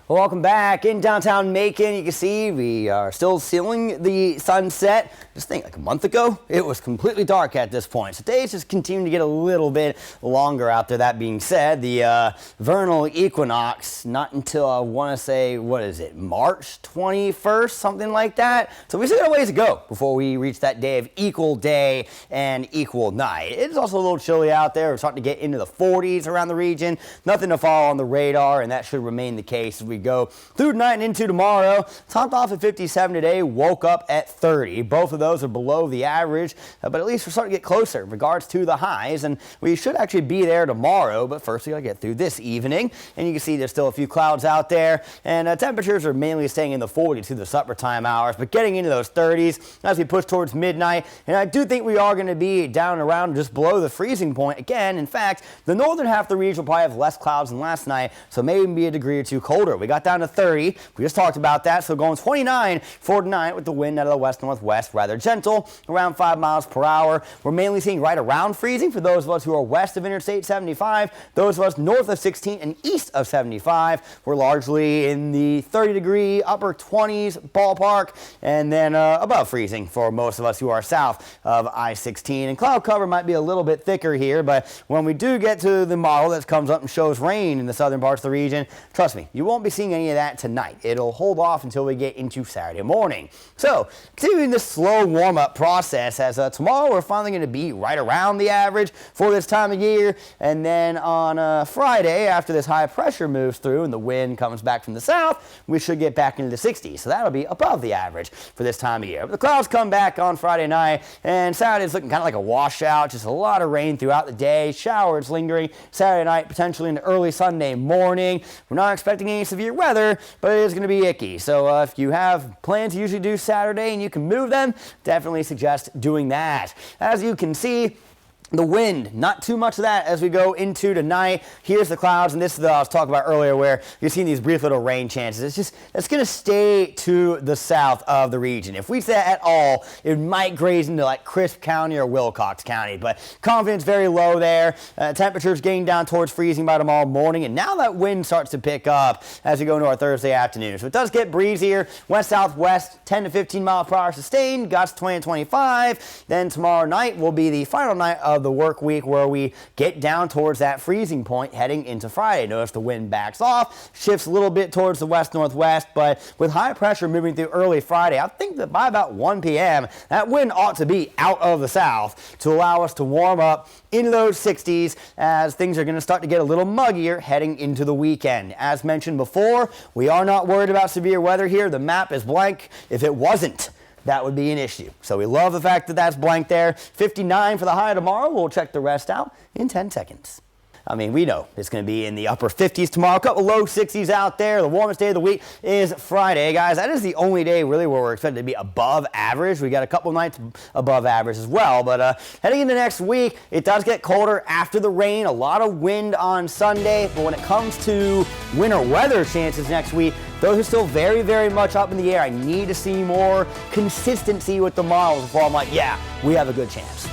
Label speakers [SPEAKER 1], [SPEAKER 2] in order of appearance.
[SPEAKER 1] Well, welcome back in downtown Macon. You can see we are still sealing the sunset. Just think, like a month ago, it was completely dark at this point. So days just continue to get a little bit longer out there. That being said, the vernal equinox, not until I want to say, what is it, March 21st, something like that. So we still got a ways to go before we reach that day of equal day and equal night. It is also a little chilly out there. We're starting to get into the 40s around the region. Nothing to fall on the radar, and that should remain the case as we go through tonight and into tomorrow. Topped off at 57 today, woke up at 30. Both of those are below the average, but at least we're starting to get closer in regards to the highs, and we should actually be there tomorrow. But first we got to get through this evening, and you can see there's still a few clouds out there, and temperatures are mainly staying in the 40s through the supper time hours, but getting into those 30s as we push towards midnight. And I do think we are going to be down around just below the freezing point again. In fact, the northern half of the region will probably have less clouds than last night, so maybe be a degree or two colder. We got down to 30. We just talked about that, so going 29 for tonight with the wind out of the west-northwest, rather gentle, around 5 miles per hour. We're mainly seeing right around freezing for those of us who are west of Interstate 75. Those of us north of 16 and east of 75, we're largely in the 30-degree, upper 20s ballpark, and then above freezing for most of us who are south of I-16. And cloud cover might be a little bit thicker here, but when we do get to the model that comes up and shows rain in the southern parts of the region, trust me, you won't be seeing any of that tonight. It'll hold off until we get into Saturday morning. So, continuing this slow warm-up process, as tomorrow we're finally going to be right around the average for this time of year, and then on Friday, after this high pressure moves through and the wind comes back from the south, we should get back into the 60s. So that'll be above the average for this time of year. But the clouds come back on Friday night, and Saturday's looking kind of like a washout, just a lot of rain throughout the day, showers lingering Saturday night, potentially into early Sunday morning. We're not expecting any severe weather, but it is going to be icky. So if you have plans to usually do Saturday and you can move them, definitely suggest doing that. As you can see, the wind, not too much of that as we go into tonight. Here's the clouds, and this is I was talking about earlier where you're seeing these brief little rain chances. It's going to stay to the south of the region. If we say at all, it might graze into like Crisp County or Wilcox County, but confidence very low there. Temperatures getting down towards freezing by tomorrow morning, and now that wind starts to pick up as we go into our Thursday afternoon. So it does get breezier, west-southwest, 10 to 15 miles per hour sustained, gusts 20 to 25. Then tomorrow night will be the final night of the work week where we get down towards that freezing point heading into Friday. Notice the wind backs off, shifts a little bit towards the west-northwest, but with high pressure moving through early Friday, I think that by about 1 p.m., that wind ought to be out of the south to allow us to warm up into those 60s as things are going to start to get a little muggier heading into the weekend. As mentioned before, we are not worried about severe weather here. The map is blank. If it wasn't, that would be an issue. So we love the fact that that's blank there. 59 for the high tomorrow. We'll check the rest out in 10 seconds. I mean, we know it's going to be in the upper 50s tomorrow. A couple low 60s out there. The warmest day of the week is Friday, guys. That is the only day really where we're expected to be above average. We got a couple nights above average as well. But heading into next week, it does get colder after the rain. A lot of wind on Sunday. But when it comes to winter weather chances next week, those are still very, very much up in the air. I need to see more consistency with the models before I'm like, yeah, we have a good chance.